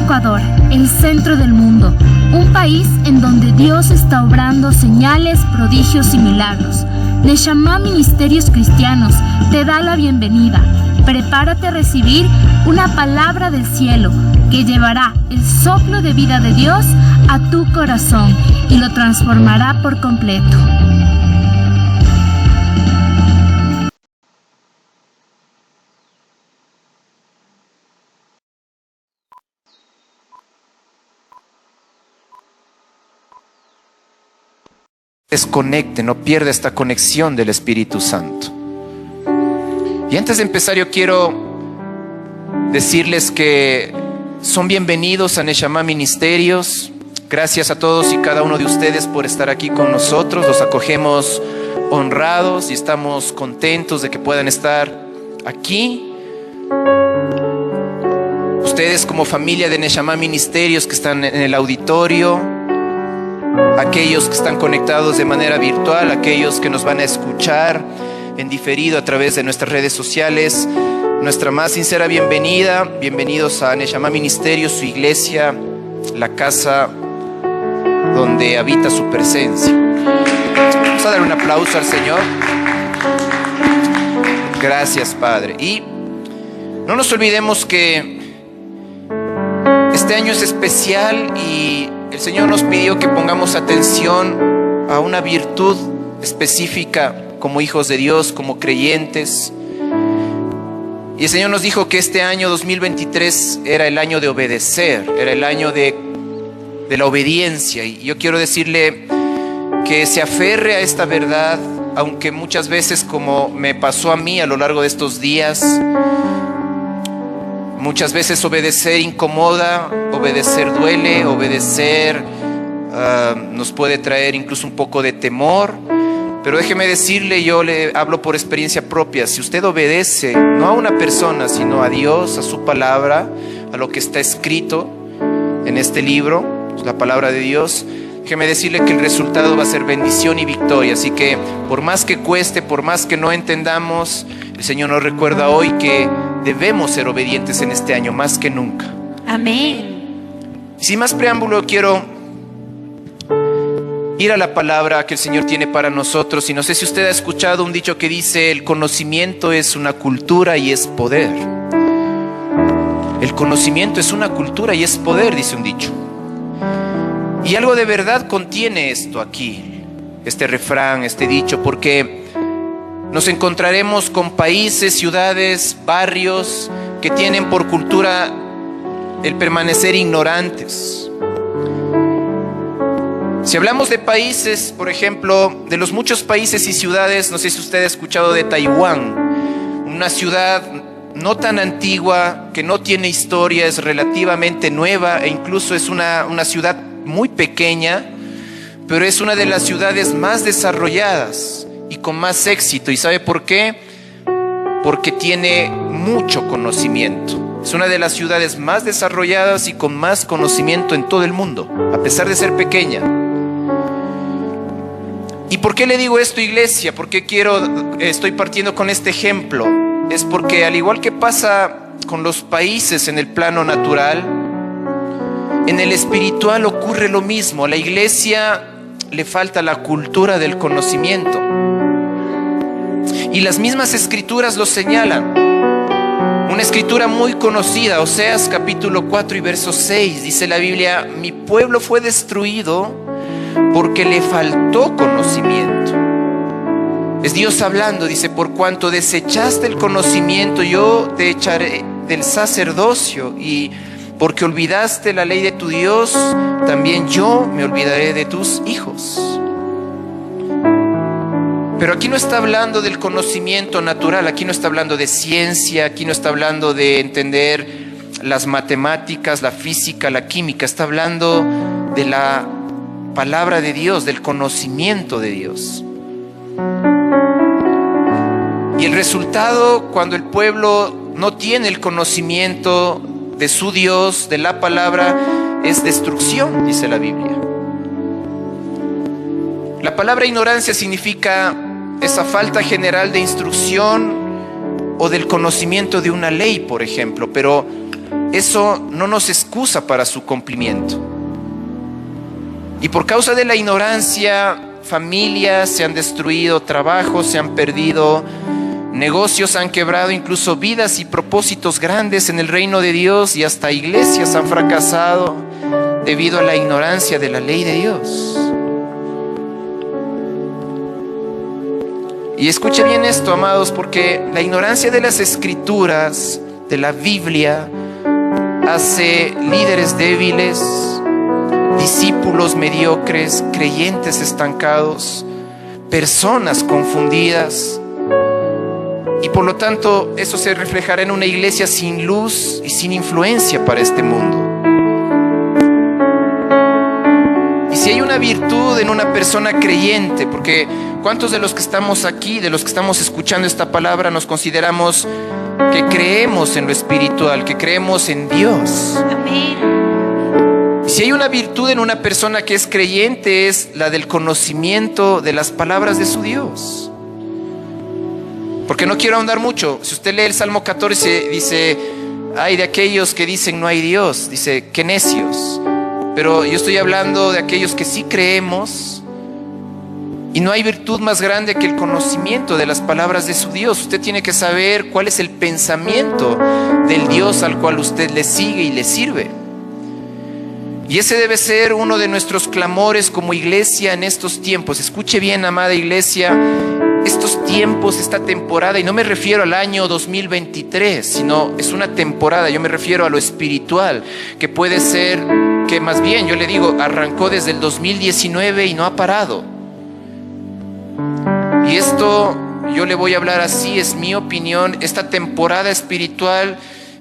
Ecuador, el centro del mundo, un país en donde Dios está obrando señales, prodigios y milagros. Neshama Ministerios Cristianos te da la bienvenida. Prepárate a recibir una palabra del cielo que llevará el soplo de vida de Dios a tu corazón y lo transformará por completo. Desconecte, no pierda esta conexión del Espíritu Santo. Y antes de empezar, yo quiero decirles que son bienvenidos a Neshama Ministerios. Gracias a todos y cada uno de ustedes por estar aquí con nosotros. Los acogemos honrados y estamos contentos de que puedan estar aquí. Ustedes como familia de Neshama Ministerios que están en el auditorio, aquellos que están conectados de manera virtual, aquellos que nos van a escuchar en diferido a través de nuestras redes sociales, nuestra más sincera bienvenida. Bienvenidos a Neshama Ministerios, su iglesia, la casa donde habita su presencia. Vamos a dar un aplauso al Señor. Gracias, Padre. Y no nos olvidemos que este año es especial y el Señor nos pidió que pongamos atención a una virtud específica como hijos de Dios, como creyentes. Y el Señor nos dijo que este año 2023 era el año de obedecer, era el año de la obediencia. Y yo quiero decirle que se aferre a esta verdad, aunque muchas veces, como me pasó a mí a lo largo de estos días, muchas veces obedecer incomoda, obedecer duele, obedecer nos puede traer incluso un poco de temor. Pero déjeme decirle, yo le hablo por experiencia propia, si usted obedece no a una persona, sino a Dios, a su palabra, a lo que está escrito en este libro, la palabra de Dios, déjeme decirle que el resultado va a ser bendición y victoria. Así que por más que cueste, por más que no entendamos, el Señor nos recuerda hoy que debemos ser obedientes en este año más que nunca. Amén. Sin más preámbulo, quiero ir a la palabra que el Señor tiene para nosotros. Y no sé si usted ha escuchado un dicho que dice: el conocimiento es una cultura y es poder. El conocimiento es una cultura y es poder, dice un dicho. Y algo de verdad contiene esto aquí, este refrán, este dicho, porque nos encontraremos con países, ciudades, barrios que tienen por cultura el permanecer ignorantes. Si hablamos de países, por ejemplo, de los muchos países y ciudades, no sé si usted ha escuchado de Taiwán, una ciudad no tan antigua, que no tiene historia, es relativamente nueva e incluso es una ciudad muy pequeña, pero es una de las ciudades más desarrolladas y con más éxito. ¿Y sabe por qué? Porque tiene mucho conocimiento. Es una de las ciudades más desarrolladas y con más conocimiento en todo el mundo, a pesar de ser pequeña. ¿Y por qué le digo esto, iglesia? ¿Por qué estoy partiendo con este ejemplo? Es porque, al igual que pasa con los países en el plano natural, en el espiritual ocurre lo mismo. A la iglesia le falta la cultura del conocimiento. Y las mismas escrituras lo señalan. Una escritura muy conocida, Oseas capítulo 4 y verso 6, dice la Biblia: mi pueblo fue destruido porque le faltó conocimiento. Es Dios hablando, dice: por cuanto desechaste el conocimiento, yo te echaré del sacerdocio, y porque olvidaste la ley de tu Dios, también yo me olvidaré de tus hijos. Pero aquí no está hablando del conocimiento natural, aquí no está hablando de ciencia, aquí no está hablando de entender las matemáticas, la física, la química. Está hablando de la palabra de Dios, del conocimiento de Dios. Y el resultado, cuando el pueblo no tiene el conocimiento de su Dios, de la palabra, es destrucción, dice la Biblia. La palabra ignorancia significa esa falta general de instrucción o del conocimiento de una ley, por ejemplo, pero eso no nos excusa para su cumplimiento. Y por causa de la ignorancia, familias se han destruido, trabajos se han perdido, negocios han quebrado, incluso vidas y propósitos grandes en el reino de Dios, y hasta iglesias han fracasado debido a la ignorancia de la ley de Dios. Y escuche bien esto, amados, porque la ignorancia de las Escrituras, de la Biblia, hace líderes débiles, discípulos mediocres, creyentes estancados, personas confundidas. Y por lo tanto, eso se reflejará en una iglesia sin luz y sin influencia para este mundo. Y si hay una virtud en una persona creyente, porque ¿cuántos de los que estamos aquí, de los que estamos escuchando esta palabra, nos consideramos que creemos en lo espiritual, que creemos en Dios? Amén. Si hay una virtud en una persona que es creyente, es la del conocimiento de las palabras de su Dios. Porque no quiero ahondar mucho. Si usted lee el Salmo 14, dice: ay de aquellos que dicen no hay Dios. Dice: qué necios. Pero yo estoy hablando de aquellos que sí creemos, y no hay virtud más grande que el conocimiento de las palabras de su Dios. Usted tiene que saber cuál es el pensamiento del Dios al cual usted le sigue y le sirve. Y ese debe ser uno de nuestros clamores como iglesia en estos tiempos. Escuche bien, amada iglesia, estos tiempos, esta temporada, y no me refiero al año 2023, sino es una temporada, yo me refiero a lo espiritual, que puede ser, que más bien yo le digo, arrancó desde el 2019 y no ha parado. Y esto, yo le voy a hablar así, es mi opinión. Esta temporada espiritual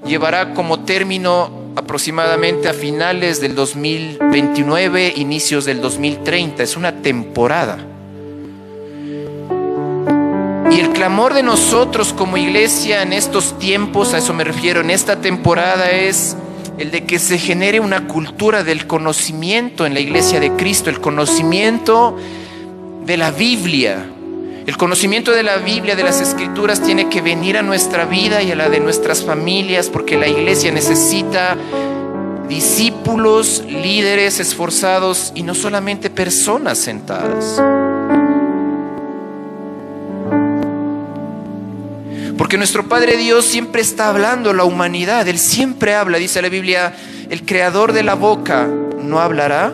llevará como término aproximadamente a finales del 2029, inicios del 2030. Es una temporada. Y el clamor de nosotros como iglesia en estos tiempos, a eso me refiero, en esta temporada, es el de que se genere una cultura del conocimiento en la iglesia de Cristo, el conocimiento de la Biblia. El conocimiento de la Biblia, de las Escrituras, tiene que venir a nuestra vida y a la de nuestras familias, porque la iglesia necesita discípulos, líderes esforzados, y no solamente personas sentadas. Porque nuestro Padre Dios siempre está hablando a la humanidad. Él siempre habla, dice la Biblia: el creador de la boca no hablará.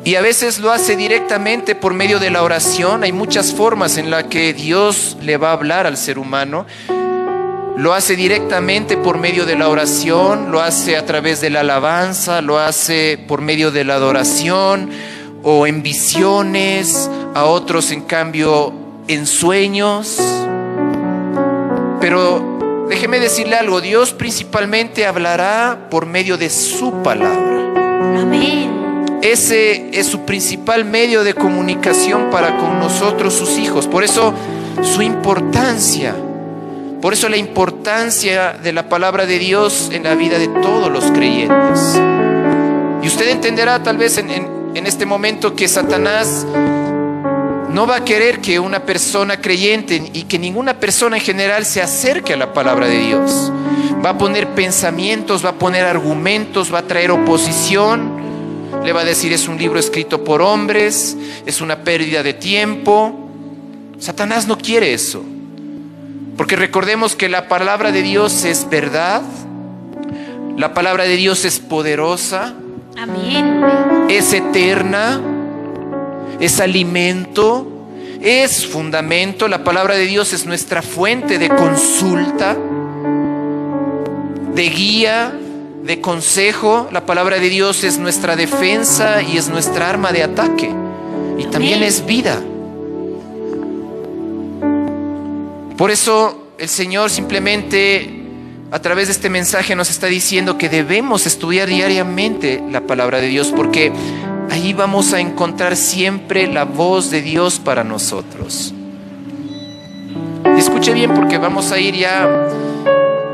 Y a veces lo hace directamente por medio de la oración. Hay muchas formas en las que Dios le va a hablar al ser humano. Lo hace directamente por medio de la oración, lo hace a través de la alabanza, lo hace por medio de la adoración o en visiones, a otros en cambio en sueños. Pero déjeme decirle algo: Dios principalmente hablará por medio de su palabra. Amén. Ese es su principal medio de comunicación para con nosotros, sus hijos. Por eso su importancia, por eso la importancia de la palabra de Dios en la vida de todos los creyentes. Y usted entenderá tal vez en este momento que Satanás no va a querer que una persona creyente y que ninguna persona en general se acerque a la palabra de Dios. Va a poner pensamientos, va a poner argumentos, va a traer oposición. Le va a decir: es un libro escrito por hombres, es una pérdida de tiempo. Satanás no quiere eso, porque recordemos que la palabra de Dios es verdad, la palabra de Dios es poderosa, Amén. es eterna, es alimento, es fundamento. La palabra de Dios es nuestra fuente de consulta, de guía, de consejo. La palabra de Dios es nuestra defensa y es nuestra arma de ataque, y también es vida. Por eso el Señor simplemente a través de este mensaje nos está diciendo que debemos estudiar diariamente la palabra de Dios, porque ahí vamos a encontrar siempre la voz de Dios para nosotros. Escuche bien, porque vamos a ir ya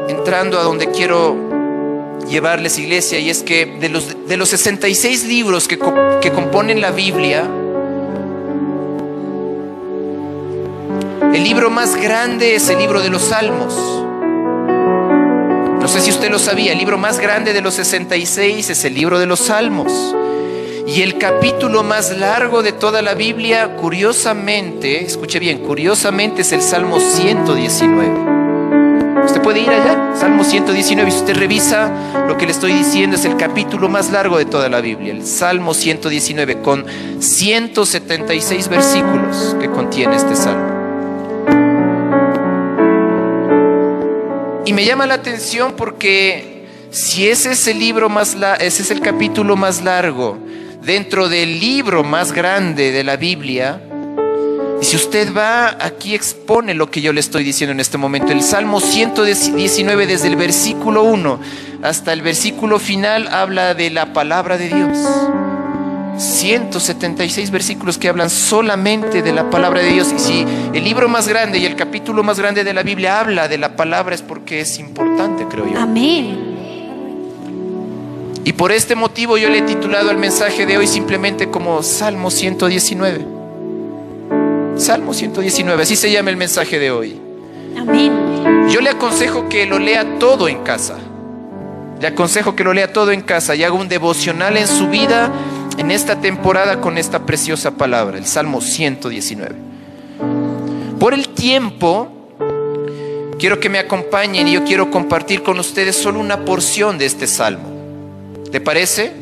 entrando a donde quiero llevarles, iglesia, y es que de los 66 libros que componen la Biblia, el libro más grande es el libro de los Salmos. No sé si usted lo sabía, el libro más grande de los 66 es el libro de los Salmos. Y el capítulo más largo de toda la Biblia, curiosamente, escuche bien, curiosamente es el Salmo 119. Usted puede ir allá, Salmo 119, y si usted revisa lo que le estoy diciendo, es el capítulo más largo de toda la Biblia, el Salmo 119, con 176 versículos que contiene este salmo. Y me llama la atención porque si ese es ese es el capítulo más largo dentro del libro más grande de la Biblia, y si usted va, aquí expone lo que yo le estoy diciendo en este momento. El Salmo 119, desde el versículo 1 hasta el versículo final, habla de la palabra de Dios. 176 versículos que hablan solamente de la palabra de Dios. Y si el libro más grande y el capítulo más grande de la Biblia habla de la palabra, es porque es importante, creo yo. Amén. Y por este motivo yo le he titulado el mensaje de hoy simplemente como Salmo 119. Salmo 119, así se llama el mensaje de hoy. Amén. Yo le aconsejo que lo lea todo en casa. Le aconsejo que lo lea todo en casa y haga un devocional en su vida en esta temporada con esta preciosa palabra, el Salmo 119. Por el tiempo, quiero que me acompañen y yo quiero compartir con ustedes solo una porción de este salmo. ¿Le parece?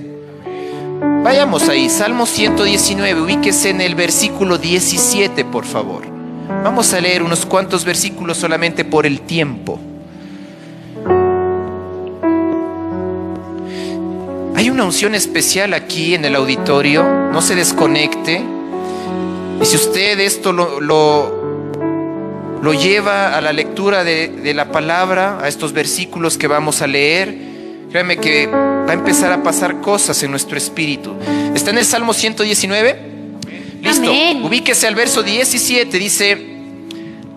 Vayamos ahí, Salmo 119, ubíquese en el versículo 17, por favor. Vamos a leer unos cuantos versículos solamente por el tiempo. Hay una unción especial aquí en el auditorio, no se desconecte. Y si usted esto lo lleva a la lectura de la palabra, a estos versículos que vamos a leer, créame que va a empezar a pasar cosas en nuestro espíritu. ¿Está en el Salmo 119? Listo. Amén. Ubíquese al verso 17. Dice: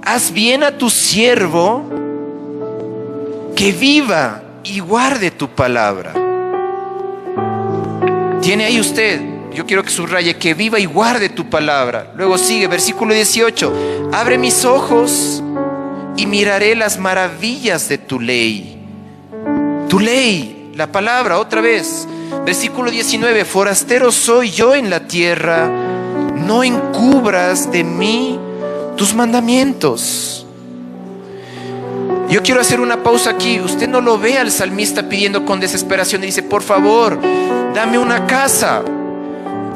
haz bien a tu siervo, que viva y guarde tu palabra. Tiene ahí usted, yo quiero que subraye, que viva y guarde tu palabra. Luego sigue, versículo 18. Abre mis ojos y miraré las maravillas de tu ley. Tu ley, la palabra, otra vez. Versículo 19. Forastero soy yo en la tierra, no encubras de mí tus mandamientos. Yo quiero hacer una pausa aquí. Usted no lo ve al salmista pidiendo con desesperación y dice: por favor, dame una casa.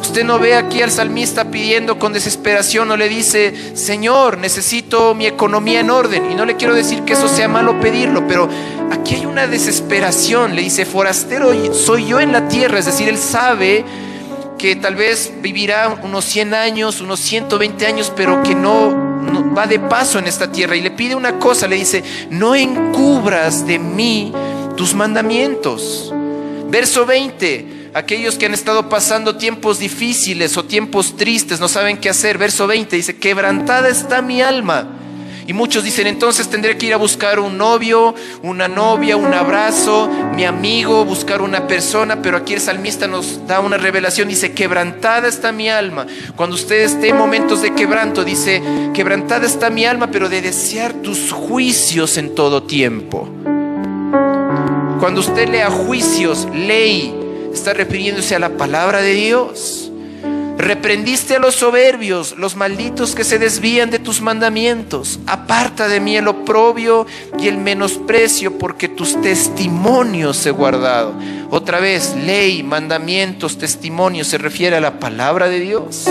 Usted no ve aquí al salmista pidiendo con desesperación, o le dice: Señor, necesito mi economía en orden. Y no le quiero decir que eso sea malo pedirlo, pero aquí hay una desesperación. Le dice: forastero soy yo en la tierra. Es decir, él sabe que tal vez vivirá unos 100 años, unos 120 años, pero que no va de paso en esta tierra. Y le pide una cosa, le dice: no encubras de mí tus mandamientos. Verso 20. Aquellos que han estado pasando tiempos difíciles o tiempos tristes, no saben qué hacer. Verso 20 dice: quebrantada está mi alma. Y muchos dicen: entonces tendré que ir a buscar un novio, una novia, un abrazo, mi amigo, buscar una persona. Pero aquí el salmista nos da una revelación, dice: quebrantada está mi alma. Cuando usted esté en momentos de quebranto, dice: quebrantada está mi alma, pero de desear tus juicios en todo tiempo. Cuando usted lea juicios, ley, está refiriéndose a la palabra de Dios. Reprendiste a los soberbios, los malditos que se desvían de tus mandamientos. Aparta de mí el oprobio y el menosprecio, porque tus testimonios he guardado. Otra vez, ley, mandamientos, testimonios, se refiere a la palabra de Dios.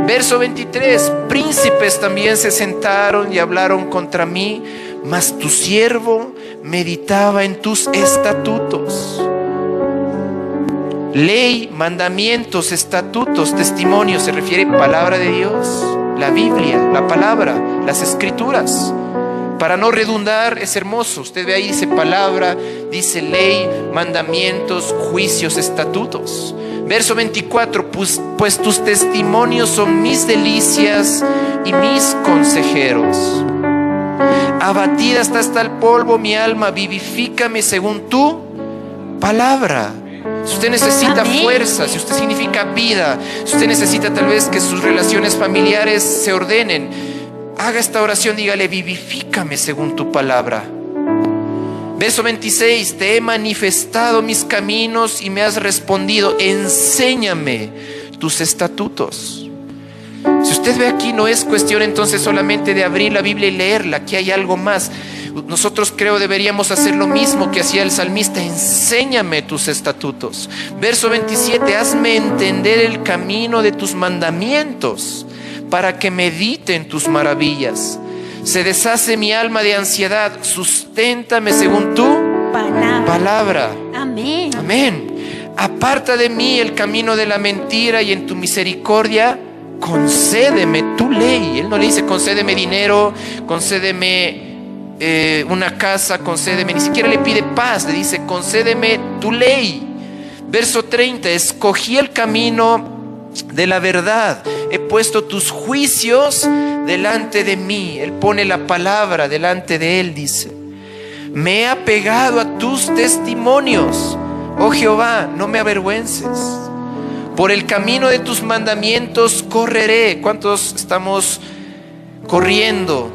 Verso 23, príncipes también se sentaron y hablaron contra mí, mas tu siervo meditaba en tus estatutos. Ley, mandamientos, estatutos, testimonios, se refiere a palabra de Dios, la Biblia, la palabra, las escrituras. Para no redundar, es hermoso. Usted ve ahí, dice palabra, dice ley, mandamientos, juicios, estatutos. Verso 24, pues tus testimonios son mis delicias y mis consejeros. Abatida está hasta el polvo mi alma, vivifícame según tu palabra. Si usted necesita fuerza, si usted significa vida, si usted necesita tal vez que sus relaciones familiares se ordenen, haga esta oración, dígale: vivifícame según tu palabra. Verso 26, te he manifestado mis caminos y me has respondido, enséñame tus estatutos. Si usted ve aquí, no es cuestión entonces solamente de abrir la Biblia y leerla, aquí hay algo más. Nosotros creo deberíamos hacer lo mismo que hacía el salmista, enséñame tus estatutos. Verso 27, hazme entender el camino de tus mandamientos, para que medite en tus maravillas. Se deshace mi alma de ansiedad, susténtame según tu palabra. Amén. Amén. Aparta de mí el camino de la mentira y en tu misericordia concédeme tu ley. Él no le dice concédeme dinero, concédeme una casa, concédeme, ni siquiera le pide paz, le dice concédeme tu ley. Verso 30, escogí el camino de la verdad, he puesto tus juicios delante de mí. Él pone la palabra delante de él, dice, me he apegado a tus testimonios, oh Jehová, no me avergüences. Por el camino de tus mandamientos correré. ¿Cuántos estamos corriendo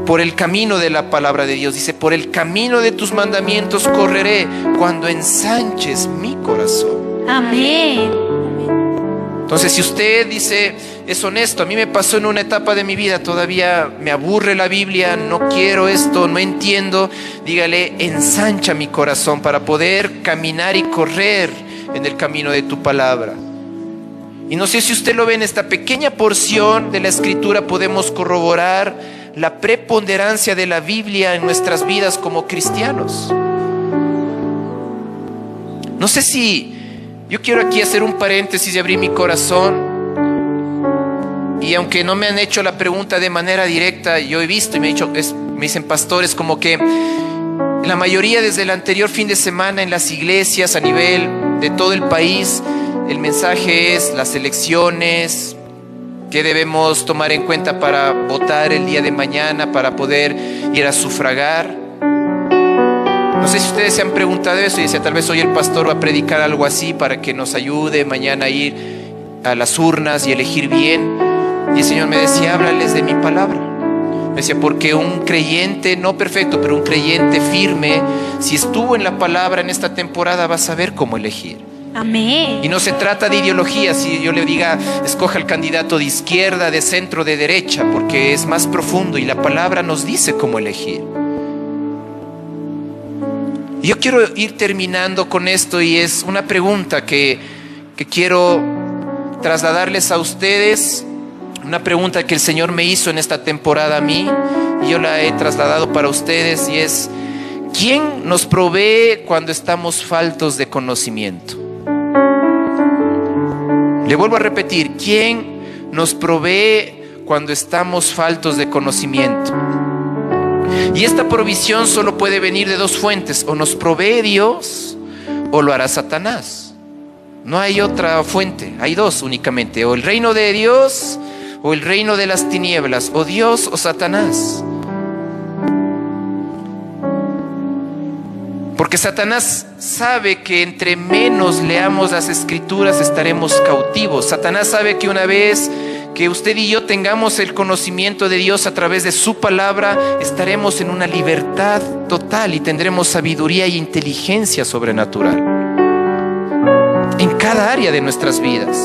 por el camino de la palabra de Dios? Dice, por el camino de tus mandamientos correré cuando ensanches mi corazón. Amén. Entonces, si usted dice, es honesto, a mí me pasó en una etapa de mi vida, todavía me aburre la Biblia, no quiero esto, no entiendo, dígale, ensancha mi corazón para poder caminar y correr en el camino de tu palabra. Y no sé si usted lo ve, en esta pequeña porción de la Escritura podemos corroborar la preponderancia de la Biblia en nuestras vidas como cristianos. No sé si yo quiero aquí hacer un paréntesis y abrir mi corazón. Y aunque no me han hecho la pregunta de manera directa, yo he visto y me dicen pastores como que la mayoría desde el anterior fin de semana en las iglesias a nivel de todo el país, el mensaje es las elecciones, que debemos tomar en cuenta para votar el día de mañana, para poder ir a sufragar. No sé si ustedes se han preguntado eso y dicen, tal vez hoy el pastor va a predicar algo así para que nos ayude mañana a ir a las urnas y elegir bien. Y el Señor me decía, háblales de mi palabra. Me decía, porque un creyente, no perfecto, pero un creyente firme, si estuvo en la palabra en esta temporada, va a saber cómo elegir. Amén. Y no se trata de ideología, si yo le diga, escoja el candidato de izquierda, de centro, de derecha, porque es más profundo y la palabra nos dice cómo elegir. Y yo quiero ir terminando con esto, y es una pregunta que quiero trasladarles a ustedes, una pregunta que el Señor me hizo en esta temporada a mí, y yo la he trasladado para ustedes, y es: ¿quién nos provee cuando estamos faltos de conocimiento? Le vuelvo a repetir, ¿quién nos provee cuando estamos faltos de conocimiento? Y esta provisión solo puede venir de dos fuentes: o nos provee Dios o lo hará Satanás. No hay otra fuente, hay dos únicamente: o el reino de Dios o el reino de las tinieblas, o Dios o Satanás. Porque Satanás sabe que entre menos leamos las Escrituras estaremos cautivos. Satanás sabe que una vez que usted y yo tengamos el conocimiento de Dios a través de su palabra, estaremos en una libertad total y tendremos sabiduría y inteligencia sobrenatural en cada área de nuestras vidas.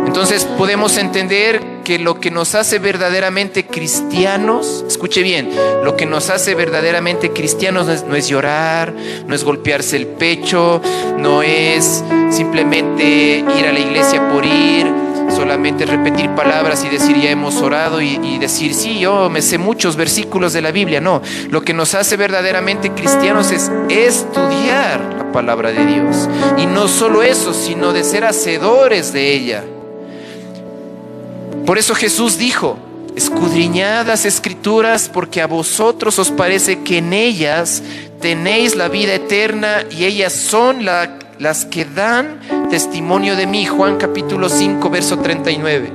Entonces podemos entender que lo que nos hace verdaderamente cristianos, escuche bien, lo que nos hace verdaderamente cristianos no es llorar, no es golpearse el pecho, no es simplemente ir a la iglesia por ir, solamente repetir palabras y decir ya hemos orado y decir sí, yo me sé muchos versículos de la Biblia. No, lo que nos hace verdaderamente cristianos es estudiar la palabra de Dios, y no solo eso, sino de ser hacedores de ella. Por eso Jesús dijo: escudriñad las Escrituras, porque a vosotros os parece que en ellas tenéis la vida eterna, y ellas son las que dan testimonio de mí. Juan capítulo 5, verso 39.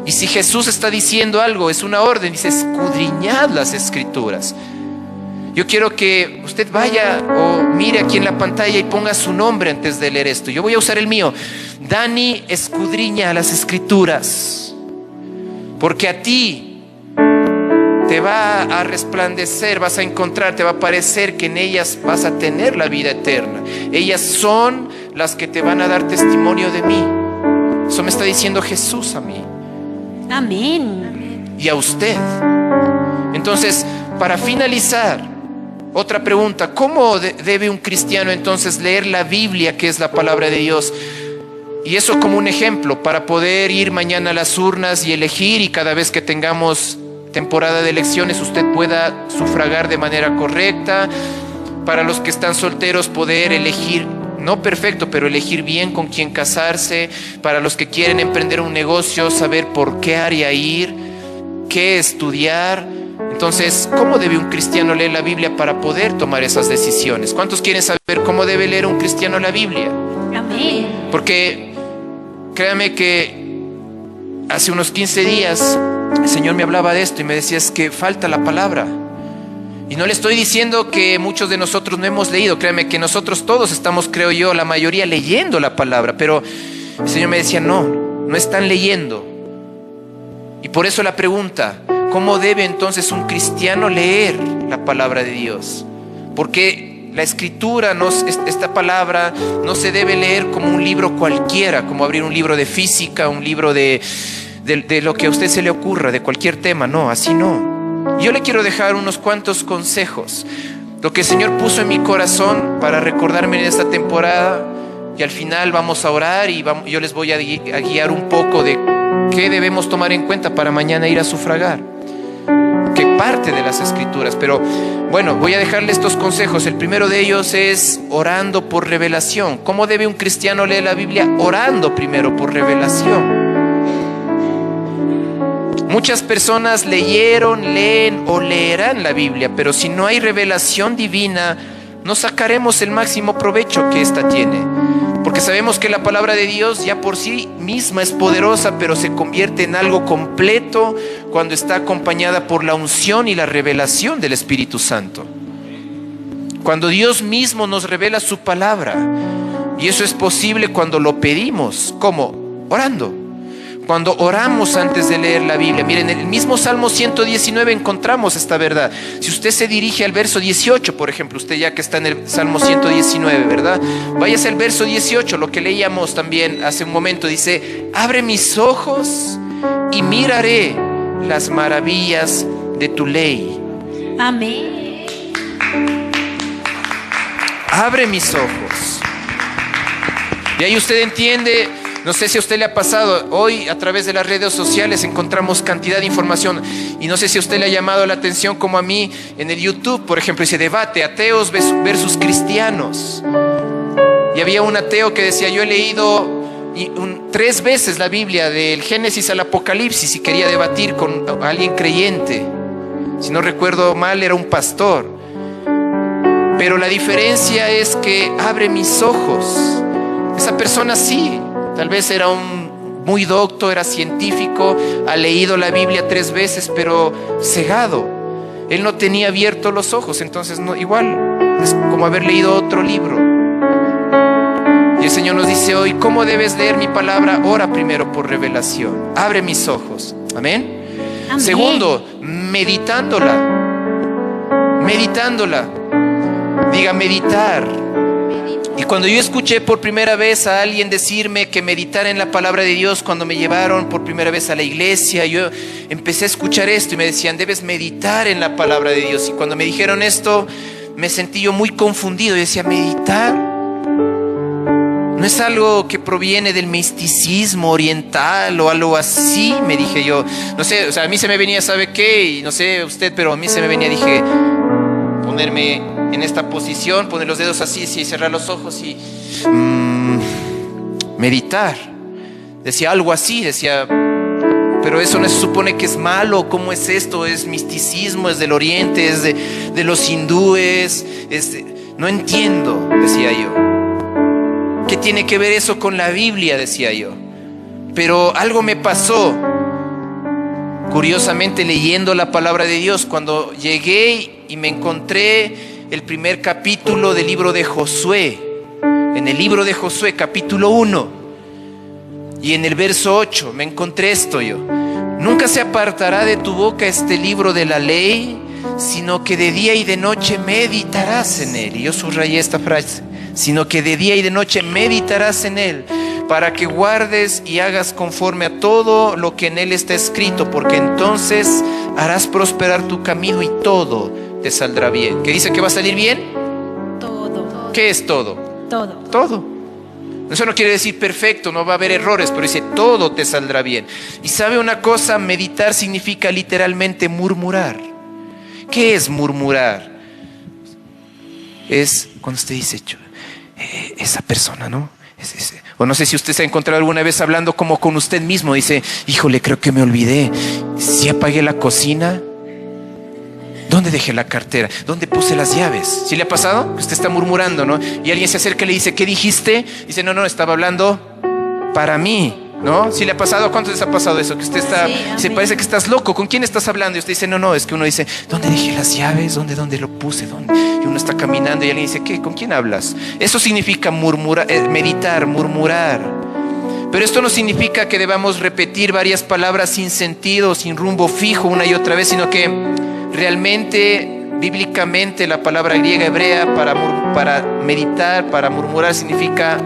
Y si Jesús está diciendo algo, es una orden, dice: escudriñad las Escrituras. Yo quiero que usted vaya o mire aquí en la pantalla y ponga su nombre antes de leer esto. Yo voy a usar el mío: Dani escudriña las Escrituras, porque a ti te va a resplandecer, vas a encontrar, te va a parecer que en ellas vas a tener la vida eterna. Ellas son las que te van a dar testimonio de mí. Eso me está diciendo Jesús a mí. Amén. Y a usted. Entonces, para finalizar, otra pregunta: ¿cómo debe un cristiano entonces leer la Biblia, que es la palabra de Dios? Y eso como un ejemplo para poder ir mañana a las urnas y elegir, y cada vez que tengamos temporada de elecciones usted pueda sufragar de manera correcta. Para los que están solteros, poder elegir, no perfecto, pero elegir bien con quién casarse. Para los que quieren emprender un negocio, saber por qué área ir, qué estudiar. Entonces, ¿cómo debe un cristiano leer la Biblia para poder tomar esas decisiones? ¿Cuántos quieren saber cómo debe leer un cristiano la Biblia? Amén. Porque créame que hace unos 15 días el Señor me hablaba de esto y me decía: es que falta la palabra. Y no le estoy diciendo que muchos de nosotros no hemos leído. Créame que nosotros todos estamos, creo yo, la mayoría leyendo la palabra. Pero el Señor me decía: no están leyendo. Y por eso la pregunta: ¿cómo debe entonces un cristiano leer la palabra de Dios? Porque la Escritura, esta palabra, no se debe leer como un libro cualquiera, como abrir un libro de física, un libro de lo que a usted se le ocurra, de cualquier tema. No, así no. Yo le quiero dejar unos cuantos consejos, lo que el Señor puso en mi corazón para recordarme en esta temporada, y al final vamos a orar y yo les voy a guiar un poco de qué debemos tomar en cuenta para mañana ir a sufragar, qué parte de las Escrituras. Pero bueno, voy a dejarle estos consejos. El primero de ellos es orando por revelación. ¿Cómo debe un cristiano leer la Biblia? Orando primero por revelación. Muchas personas leyeron, leen o leerán la Biblia, pero si no hay revelación divina, no sacaremos el máximo provecho que ésta tiene. Porque sabemos que la palabra de Dios ya por sí misma es poderosa, pero se convierte en algo completo cuando está acompañada por la unción y la revelación del Espíritu Santo. Cuando Dios mismo nos revela su palabra, y eso es posible cuando lo pedimos. ¿Cómo? Orando. Cuando oramos antes de leer la Biblia. Miren, en el mismo Salmo 119 encontramos esta verdad. Si usted se dirige al verso 18, por ejemplo, usted ya que está en el Salmo 119, ¿verdad? Váyase al verso 18, lo que leíamos también hace un momento. Dice: abre mis ojos y miraré las maravillas de tu ley. Amén. Abre mis ojos. Y ahí usted entiende. No sé si a usted le ha pasado, hoy a través de las redes sociales encontramos cantidad de información, y no sé si a usted le ha llamado la atención, como a mí, en el YouTube, por ejemplo, dice: debate, ateos versus cristianos. Y había un ateo que decía: yo he leído 3 veces la Biblia, del Génesis al Apocalipsis, y quería debatir con alguien creyente. Si no recuerdo mal, era un pastor. Pero la diferencia es que abre mis ojos. Esa persona sí, tal vez era muy docto, era científico, ha leído la Biblia 3 veces, pero cegado. Él no tenía abiertos los ojos. Entonces igual es como haber leído otro libro. Y el Señor nos dice hoy: ¿cómo debes leer mi palabra? Ora primero por revelación. Abre mis ojos. Amén. Amén. Segundo, meditándola. Diga: meditar. Y cuando yo escuché por primera vez a alguien decirme que meditara en la palabra de Dios, cuando me llevaron por primera vez a la iglesia, yo empecé a escuchar esto y me decían: debes meditar en la palabra de Dios. Y cuando me dijeron esto, me sentí yo muy confundido. Yo decía: ¿meditar? ¿No es algo que proviene del misticismo oriental o algo así? Me dije yo. No sé, o sea, a mí se me venía, ¿sabe qué? Y no sé usted, pero a mí se me venía, dije, ponerme en esta posición, poner los dedos así, y cerrar los ojos y meditar. Decía algo así, decía: pero eso no se supone que es malo. ¿Cómo es esto? Es misticismo, es del oriente, es de los hindúes. No entiendo, decía yo. ¿Qué tiene que ver eso con la Biblia? Decía yo. Pero algo me pasó, curiosamente, leyendo la palabra de Dios, cuando llegué y me encontré el primer capítulo del libro de Josué. En el libro de Josué, capítulo 1, y en el verso 8, me encontré esto yo: Nunca se apartará de tu boca este libro de la ley, sino que de día y de noche meditarás en él. Y yo subrayé esta frase: sino que de día y de noche meditarás en él, para que guardes y hagas conforme a todo lo que en él está escrito, porque entonces harás prosperar tu camino y todo te saldrá bien. ¿Qué dice que va a salir bien? Todo. ¿Qué es todo? Todo. Todo. Eso no quiere decir perfecto, no va a haber errores, pero dice todo te saldrá bien. Y sabe una cosa, meditar significa literalmente murmurar. ¿Qué es murmurar? Es cuando usted dice, esa persona, ¿no? O no sé si usted se ha encontrado alguna vez hablando como con usted mismo. Dice, híjole, creo que me olvidé. ¿Sí apagué la cocina? ¿Dónde dejé la cartera? ¿Dónde puse las llaves? ¿Sí le ha pasado? Usted está murmurando, ¿no? Y alguien se acerca y le dice, ¿qué dijiste? Dice, no, estaba hablando para mí, ¿no? ¿Sí le ha pasado? ¿Cuántos les ha pasado eso? Que usted está, se parece que estás loco. ¿Con quién estás hablando? Y usted dice, no, es que uno dice, ¿dónde dejé las llaves? ¿Dónde lo puse? ¿Dónde? Y uno está caminando y alguien dice, ¿qué? ¿Con quién hablas? Eso significa murmurar, meditar, murmurar. Pero esto no significa que debamos repetir varias palabras sin sentido, sin rumbo fijo una y otra vez, sino que realmente, bíblicamente, la palabra griega hebrea para meditar, para murmurar, significa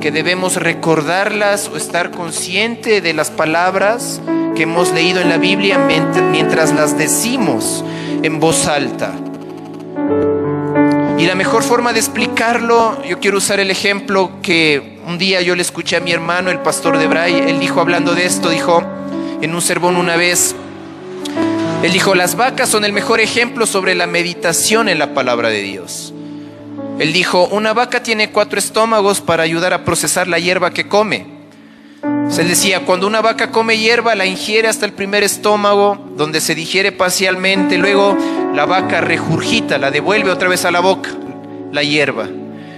que debemos recordarlas o estar consciente de las palabras que hemos leído en la Biblia mientras las decimos en voz alta. Y la mejor forma de explicarlo, yo quiero usar el ejemplo que un día yo le escuché a mi hermano, el pastor de Bray. Él dijo, hablando de esto, dijo en un sermón una vez, él dijo, las vacas son el mejor ejemplo sobre la meditación en la palabra de Dios. Él dijo, una vaca tiene 4 estómagos para ayudar a procesar la hierba que come. Él decía, cuando una vaca come hierba, la ingiere hasta el primer estómago, donde se digiere parcialmente. Luego la vaca regurgita, la devuelve otra vez a la boca, la hierba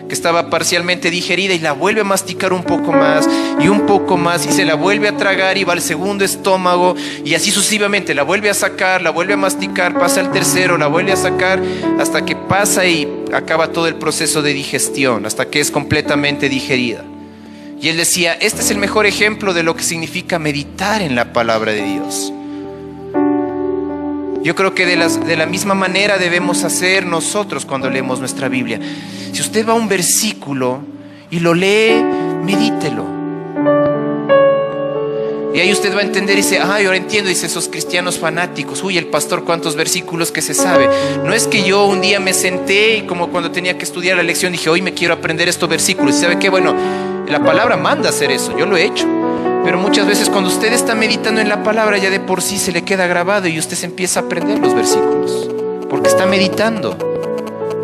que estaba parcialmente digerida, y la vuelve a masticar un poco más y un poco más, y se la vuelve a tragar y va al segundo estómago, y así sucesivamente. La vuelve a sacar, la vuelve a masticar, pasa al tercero, la vuelve a sacar, hasta que pasa y acaba todo el proceso de digestión, hasta que es completamente digerida. Y él decía, este es el mejor ejemplo de lo que significa meditar en la palabra de Dios. Yo creo que de la misma manera debemos hacer nosotros cuando leemos nuestra Biblia. Si usted va a un versículo y lo lee, medítelo. Y ahí usted va a entender y dice, ahora entiendo, dice, esos cristianos fanáticos. Uy, el pastor, cuántos versículos que se sabe. No es que yo un día me senté y como cuando tenía que estudiar la lección dije, hoy me quiero aprender estos versículos. ¿Y sabe qué? Bueno, la palabra manda hacer eso, yo lo he hecho. Pero muchas veces cuando usted está meditando en la palabra, ya de por sí se le queda grabado y usted se empieza a aprender los versículos, porque está meditando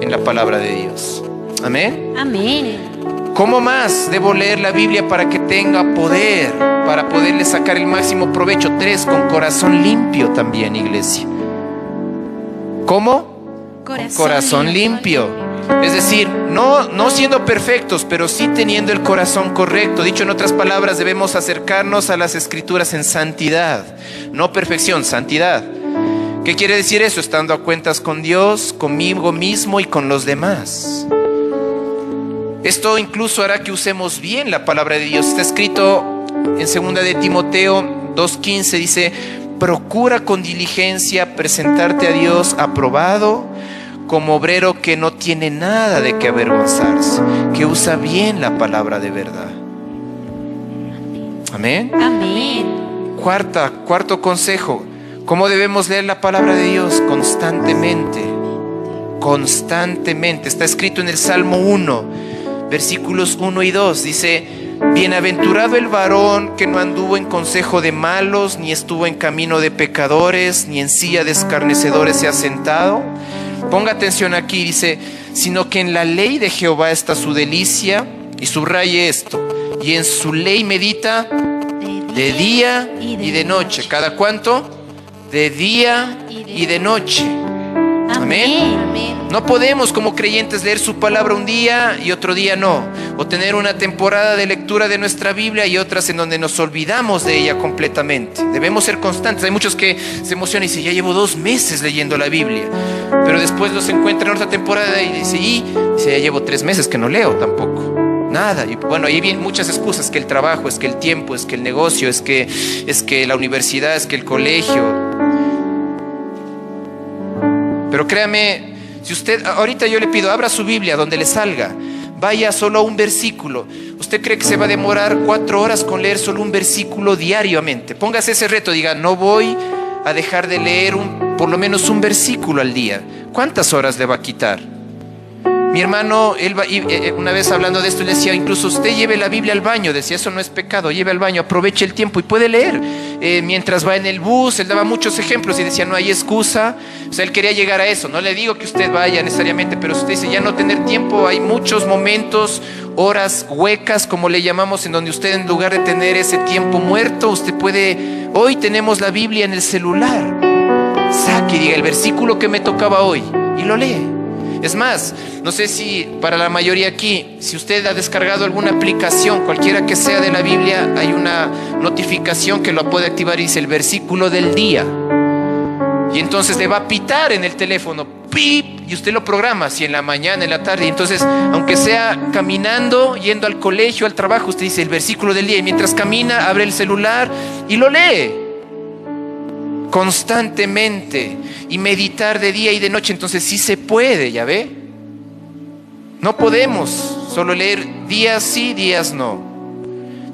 en la palabra de Dios. Amén. Amén. ¿Cómo más debo leer la Biblia para que tenga poder, para poderle sacar el máximo provecho? 3, con corazón limpio también, iglesia. ¿Cómo? Corazón limpio. Es decir, no siendo perfectos, pero sí teniendo el corazón correcto. Dicho en otras palabras, debemos acercarnos a las Escrituras en santidad. No perfección, santidad. ¿Qué quiere decir eso? Estando a cuentas con Dios, conmigo mismo y con los demás. Esto incluso hará que usemos bien la palabra de Dios. Está escrito en 2 de Timoteo 2:15, dice, procura con diligencia presentarte a Dios aprobado, como obrero que no tiene nada de qué avergonzarse, que usa bien la palabra de verdad. Amén. Amén. Cuarto consejo, ¿cómo debemos leer la palabra de Dios? Constantemente. Está escrito en el Salmo 1, versículos 1 y 2, dice, bienaventurado el varón que no anduvo en consejo de malos, ni estuvo en camino de pecadores, ni en silla de escarnecedores se ha sentado. Ponga atención aquí, dice, sino que en la ley de Jehová está su delicia, y subraye esto, y en su ley medita de día y de noche. ¿Cada cuánto? De día y de noche. Amén. No podemos como creyentes leer su palabra un día y otro día no, o tener una temporada de lectura de nuestra Biblia y otras en donde nos olvidamos de ella completamente. Debemos ser constantes. Hay muchos que se emocionan y dicen, ya llevo 2 meses leyendo la Biblia, pero después los encuentran en otra temporada y dice, ya llevo 3 meses que no leo tampoco. Nada. Y bueno, ahí vienen muchas excusas, que el trabajo, es que el tiempo, es que el negocio, es que la universidad, es que el colegio. Pero créame, si usted, ahorita yo le pido, abra su Biblia donde le salga, vaya solo a un versículo. ¿Usted cree que se va a demorar 4 horas con leer solo un versículo diariamente? Póngase ese reto, diga, no voy a dejar de leer por lo menos un versículo al día. ¿Cuántas horas le va a quitar? Mi hermano, una vez hablando de esto, le decía, incluso usted lleve la Biblia al baño. Decía, eso no es pecado, lleve al baño, aproveche el tiempo y puede leer. Mientras va en el bus, él daba muchos ejemplos y decía, no hay excusa. O sea, él quería llegar a eso. No le digo que usted vaya necesariamente, pero si usted dice, ya no tener tiempo, hay muchos momentos, horas huecas, como le llamamos, en donde usted, en lugar de tener ese tiempo muerto, usted puede, hoy tenemos la Biblia en el celular. Saque y diga el versículo que me tocaba hoy y lo lee. Es más, no sé si para la mayoría aquí, si usted ha descargado alguna aplicación, cualquiera que sea de la Biblia, hay una notificación que lo puede activar y dice el versículo del día. Y entonces le va a pitar en el teléfono, pip, y usted lo programa, si en la mañana, en la tarde. Y entonces, aunque sea caminando, yendo al colegio, al trabajo, usted dice el versículo del día. Y mientras camina, abre el celular y lo lee constantemente, y meditar de día y de noche. Entonces sí se puede, ¿ya ve? No podemos solo leer días sí, días no.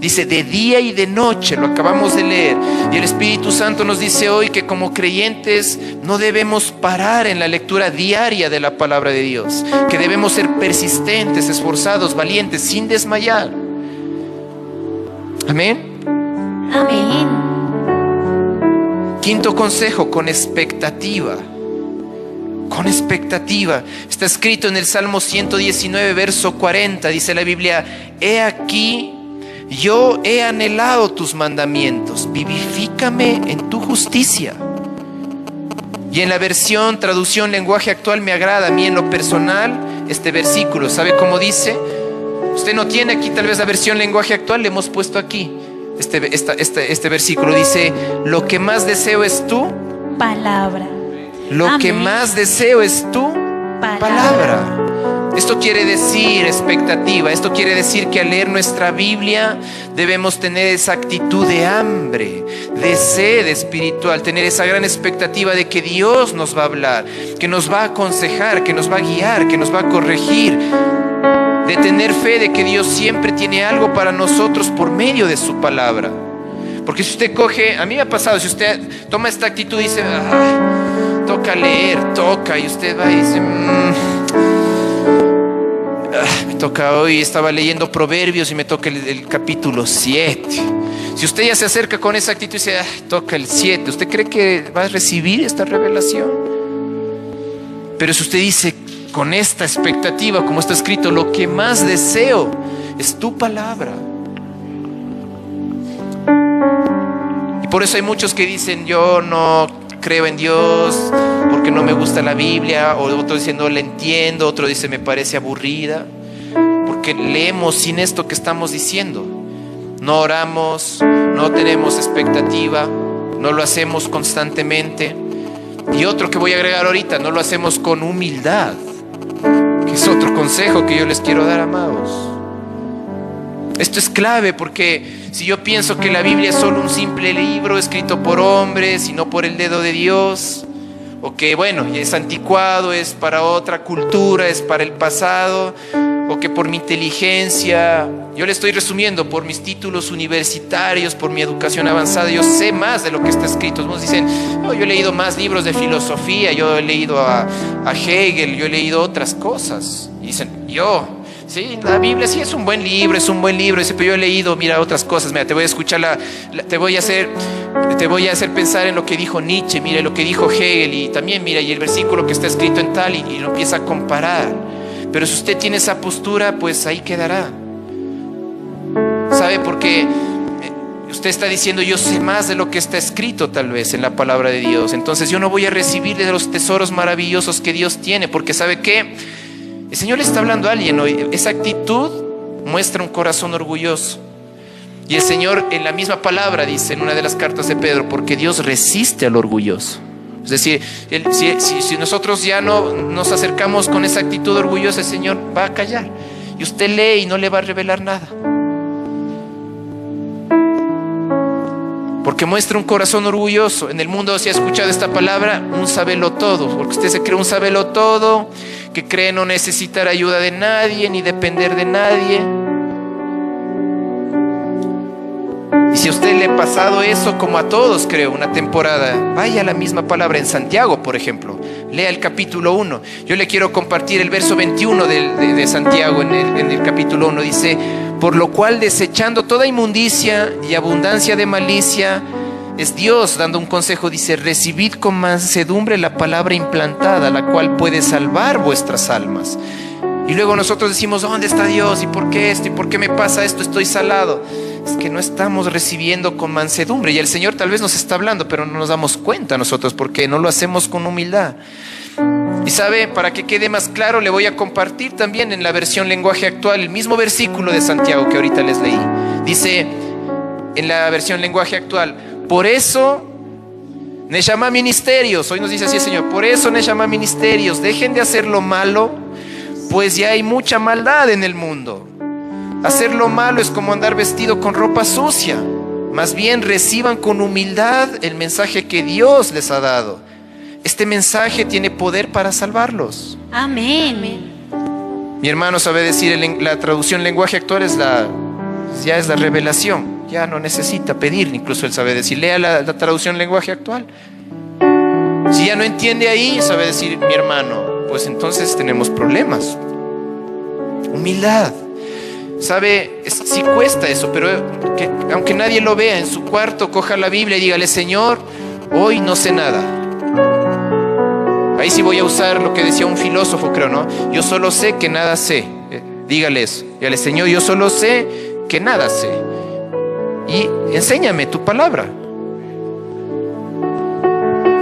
Dice de día y de noche, lo acabamos de leer. Y el Espíritu Santo nos dice hoy que como creyentes no debemos parar en la lectura diaria de la palabra de Dios, que debemos ser persistentes, esforzados, valientes, sin desmayar. Amén. Amén. Quinto consejo, con expectativa. Con expectativa. Está escrito en el Salmo 119, verso 40. Dice la Biblia, he aquí, yo he anhelado tus mandamientos. Vivifícame en tu justicia. Y en la versión, traducción, lenguaje actual, me agrada a mí en lo personal este versículo. ¿Sabe cómo dice? Usted no tiene aquí tal vez la versión lenguaje actual, le hemos puesto aquí. Este versículo dice, lo que más deseo es tu palabra. Lo Amén. que más deseo es tu palabra. Esto quiere decir expectativa. Esto quiere decir que al leer nuestra Biblia debemos tener esa actitud de hambre, de sed espiritual, tener esa gran expectativa de que Dios nos va a hablar, que nos va a aconsejar, que nos va a guiar, que nos va a corregir. De tener fe de que Dios siempre tiene algo para nosotros por medio de su palabra. Porque si usted coge, a mí me ha pasado, si usted toma esta actitud y dice, toca leer, toca, y usted va y dice, me toca hoy, estaba leyendo Proverbios y me toca el capítulo 7. Si usted ya se acerca con esa actitud y dice, toca el 7, ¿usted cree que va a recibir esta revelación? Pero si usted dice, con esta expectativa, como está escrito, lo que más deseo es tu palabra. Y por eso hay muchos que dicen, yo no creo en Dios porque no me gusta la Biblia, o otro dice no la entiendo, otro dice me parece aburrida, porque leemos sin esto que estamos diciendo. No oramos, no tenemos expectativa, no lo hacemos constantemente. Y otro que voy a agregar ahorita, no lo hacemos con humildad, que es otro consejo que yo les quiero dar, amados. Esto es clave, porque si yo pienso que la Biblia es solo un simple libro escrito por hombres y no por el dedo de Dios, o que bueno, es anticuado, es para otra cultura, es para el pasado, o que por mi inteligencia, yo le estoy resumiendo, por mis títulos universitarios, por mi educación avanzada, yo sé más de lo que está escrito. Algunos dicen, yo he leído más libros de filosofía, yo he leído a Hegel, yo he leído otras cosas. Y dicen, sí, la Biblia sí es un buen libro, Dice, pero yo he leído, mira, otras cosas. Mira, te voy a escuchar, te voy a hacer pensar en lo que dijo Nietzsche, mira, lo que dijo Hegel, y también, mira, y el versículo que está escrito en tal, y lo empieza a comparar. Pero si usted tiene esa postura, pues ahí quedará. ¿Sabe? Porque usted está diciendo, yo sé más de lo que está escrito tal vez en la palabra de Dios. Entonces yo no voy a recibir de los tesoros maravillosos que Dios tiene, porque ¿sabe qué? El Señor le está hablando a alguien hoy. Esa actitud muestra un corazón orgulloso. Y el Señor en la misma palabra dice en una de las cartas de Pedro, porque Dios resiste al orgulloso. Es decir, si nosotros ya no nos acercamos con esa actitud orgullosa, el Señor va a callar. y usted lee y no le va a revelar nada. Porque muestra un corazón orgulloso. En el mundo se ha escuchado esta palabra, un sabelotodo, porque usted se cree un sabelotodo, que cree no necesitar ayuda de nadie, ni depender de nadie. Y si a usted le ha pasado eso, como a todos creo, una temporada, vaya a la misma palabra en Santiago, por ejemplo. Lea el capítulo 1. Yo le quiero compartir el verso 21 de Santiago en el capítulo 1. Dice: por lo cual, desechando toda inmundicia y abundancia de malicia, es Dios dando un consejo, dice: recibid con mansedumbre la palabra implantada, la cual puede salvar vuestras almas. Y luego nosotros decimos: ¿dónde está Dios? ¿Y por qué esto? ¿Y por qué me pasa esto? Estoy salado. Es que no estamos recibiendo con mansedumbre. Y el Señor tal vez nos está hablando, pero no nos damos cuenta nosotros, porque no lo hacemos con humildad. Y sabe, para que quede más claro, le voy a compartir también en la versión lenguaje actual el mismo versículo de Santiago que ahorita les leí. Dice en la versión lenguaje actual: por eso Neshama ministerios, hoy nos dice así el Señor, por eso Neshama ministerios, dejen de hacer lo malo, pues ya hay mucha maldad en el mundo. Hacer lo malo es como andar vestido con ropa sucia. Más bien reciban con humildad el mensaje que Dios les ha dado. Este mensaje tiene poder para salvarlos. Amén. Mi hermano sabe decir, la traducción lenguaje actual ya es la revelación. Ya no necesita pedir, incluso él sabe decir, lea la traducción lenguaje actual. Si ya no entiende ahí, sabe decir mi hermano, pues entonces tenemos problemas. Humildad. Sabe, sí cuesta eso, pero aunque nadie lo vea, en su cuarto coja la Biblia y dígale: Señor, hoy no sé nada. Ahí sí voy a usar lo que decía un filósofo, creo, ¿no? Yo solo sé que nada sé. Dígale eso. Dígale: Señor, yo solo sé que nada sé. Y enséñame tu palabra.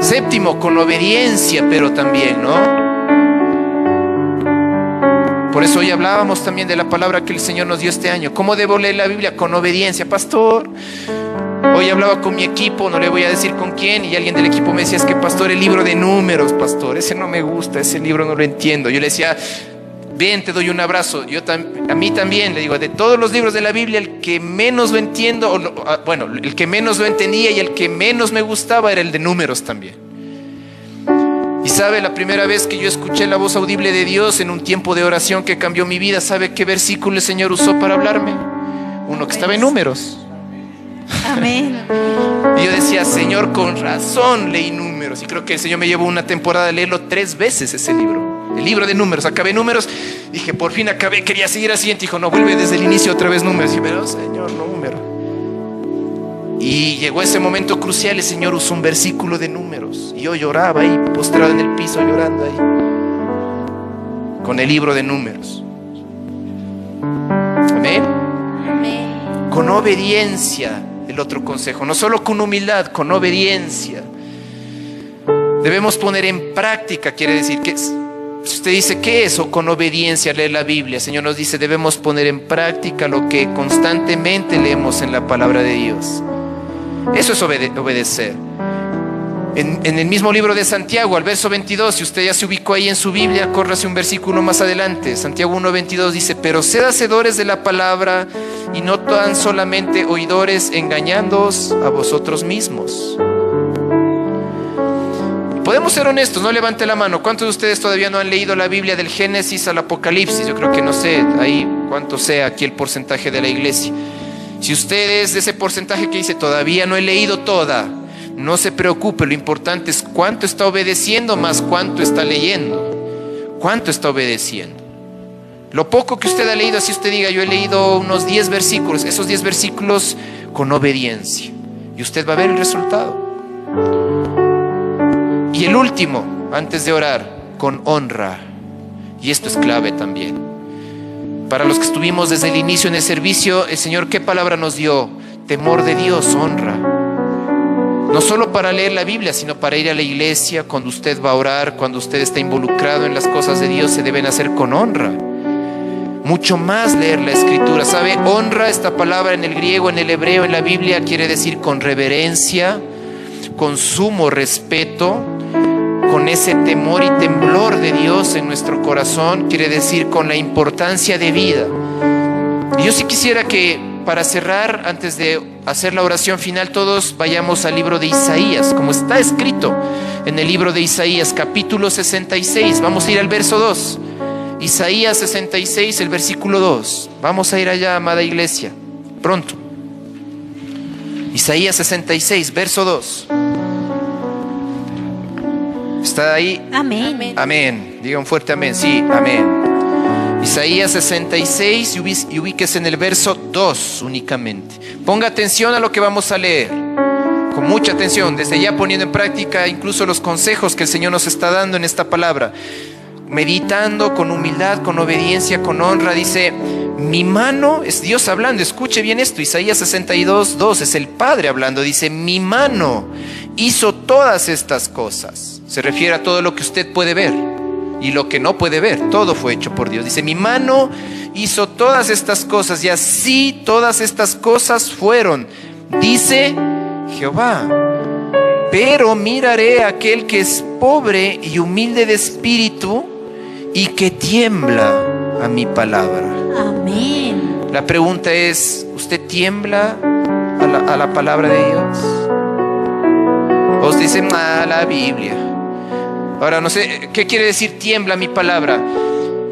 Séptimo, con obediencia, pero también, ¿no? Por eso hoy hablábamos también de la palabra que el Señor nos dio este año. ¿Cómo debo leer la Biblia? Con obediencia, pastor. Hoy hablaba con mi equipo, no le voy a decir con quién, y alguien del equipo me decía: es que pastor, el libro de Números, pastor, ese no me gusta, ese libro no lo entiendo. Yo le decía: ven, te doy un abrazo. A mí también, le digo, de todos los libros de la Biblia, el que menos lo entiendo, el que menos lo entendía y el que menos me gustaba era el de Números también. Y sabe, la primera vez que yo escuché la voz audible de Dios en un tiempo de oración que cambió mi vida, ¿sabe qué versículo el Señor usó para hablarme? Uno que estaba en Números. Amén. Y yo decía: Señor, con razón leí Números. Y creo que el Señor me llevó una temporada de leerlo 3 veces ese libro. El libro de Números. Acabé Números. Dije: por fin acabé. Quería seguir al siguiente. Dijo: no, vuelve desde el inicio otra vez Números. Y dije: pero Señor, Números. Y llegó ese momento crucial. El Señor usó un versículo de Números. Y yo lloraba ahí, postrado en el piso, llorando ahí, con el libro de Números. Amén. Amén. Con obediencia, el otro consejo. No solo con humildad, con obediencia. Debemos poner en práctica, quiere decir que si usted dice: ¿qué es? O con obediencia leer la Biblia. El Señor nos dice: debemos poner en práctica lo que constantemente leemos en la palabra de Dios. Eso es obedecer. En el mismo libro de Santiago, al verso 22, si usted ya se ubicó ahí en su Biblia, córrase un versículo más adelante. Santiago 1:22 dice: pero sed hacedores de la palabra y no tan solamente oidores, engañándoos a vosotros mismos. Podemos ser honestos, no levante la mano. ¿Cuántos de ustedes todavía no han leído la Biblia del Génesis al Apocalipsis? Yo creo que no sé ahí cuánto sea aquí el porcentaje de la iglesia. Si usted es de ese porcentaje que dice: todavía no he leído toda, no se preocupe, lo importante es cuánto está obedeciendo más cuánto está leyendo. ¿Cuánto está obedeciendo? Lo poco que usted ha leído, así usted diga: yo he leído unos 10 versículos, esos 10 versículos con obediencia, y usted va a ver el resultado. Y el último, antes de orar, con honra. Y esto es clave también. Para los que estuvimos desde el inicio en el servicio, el Señor, ¿qué palabra nos dio? Temor de Dios, honra. No solo para leer la Biblia, sino para ir a la iglesia. Cuando usted va a orar, cuando usted está involucrado en las cosas de Dios, se deben hacer con honra. Mucho más leer la Escritura. ¿Sabe? Honra, esta palabra en el griego, en el hebreo, en la Biblia, quiere decir con reverencia, con sumo respeto, con ese temor y temblor de Dios en nuestro corazón, quiere decir con la importancia de vida. Y yo sí quisiera que, para cerrar, antes de hacer la oración final, todos vayamos al libro de Isaías, como está escrito en el libro de Isaías, capítulo 66. Vamos a ir al verso 2. Isaías 66, el versículo 2. Vamos a ir allá, amada iglesia, pronto. Isaías 66, verso 2. ¿Está ahí? Amén. Amén. Diga un fuerte amén. Sí, amén. Isaías 66 y ubíquese en el verso 2 únicamente. Ponga atención a lo que vamos a leer. Con mucha atención, desde ya poniendo en práctica incluso los consejos que el Señor nos está dando en esta palabra. Meditando con humildad, con obediencia, con honra. Dice, mi mano, es Dios hablando, escuche bien esto. Isaías 62, 2, es el Padre hablando. Dice, mi mano hizo todas estas cosas. Se refiere a todo lo que usted puede ver y lo que no puede ver. Todo fue hecho por Dios. Dice, mi mano hizo todas estas cosas y así todas estas cosas fueron, dice Jehová. Pero miraré a aquel que es pobre y humilde de espíritu y que tiembla a mi palabra. Amén. La pregunta es, ¿usted tiembla a la palabra de Dios? O dicen, la Biblia. Ahora no sé, ¿qué quiere decir tiembla mi palabra?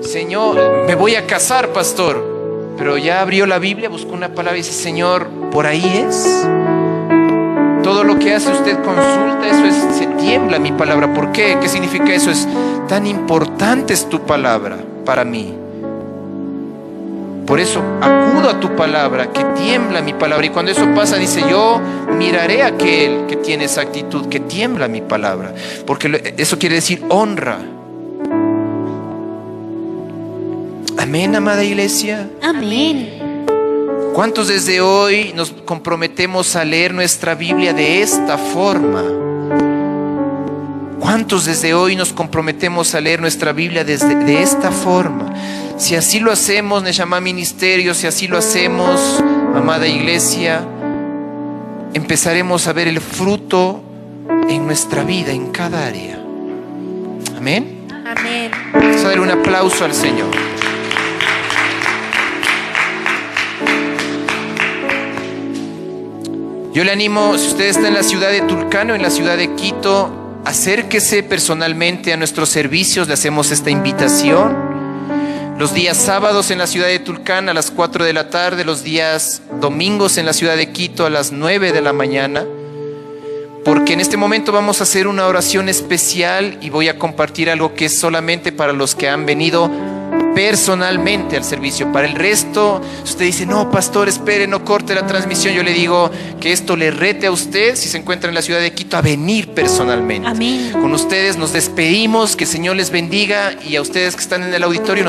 Señor, me voy a casar, pastor. Pero ya abrió la Biblia, buscó una palabra y dice, Señor, ¿por ahí es? Todo lo que hace usted consulta, eso es, se tiembla mi palabra. ¿Por qué? ¿Qué significa eso? Es tan importante es tu palabra para mí. Por eso acudo a tu palabra, que tiembla mi palabra. Y cuando eso pasa, dice, yo miraré a aquel que tiene esa actitud, que tiembla mi palabra. Porque eso quiere decir honra. Amén, amada iglesia. Amén. ¿Cuántos desde hoy nos comprometemos a leer nuestra Biblia de esta forma? ¿Cuántos desde hoy nos comprometemos a leer nuestra Biblia de esta forma? Si así lo hacemos, Neshama Ministerio, si así lo hacemos, amada iglesia, empezaremos a ver el fruto en nuestra vida, en cada área. Amén. Amén. Vamos a dar un aplauso al Señor. Yo le animo, si usted está en la ciudad de Tulcán o en la ciudad de Quito, acérquese personalmente a nuestros servicios, le hacemos esta invitación. Los días sábados en la ciudad de Tulcán a las 4 de la tarde, los días domingos en la ciudad de Quito a las 9 de la mañana. Porque en este momento vamos a hacer una oración especial y voy a compartir algo que es solamente para los que han venido personalmente al servicio. Para el resto, si usted dice, no, pastor, espere, no corte la transmisión, yo le digo que esto le rete a usted, si se encuentra en la ciudad de Quito, a venir personalmente. Amén. Con ustedes nos despedimos, que el Señor les bendiga, y a ustedes que están en el auditorio nos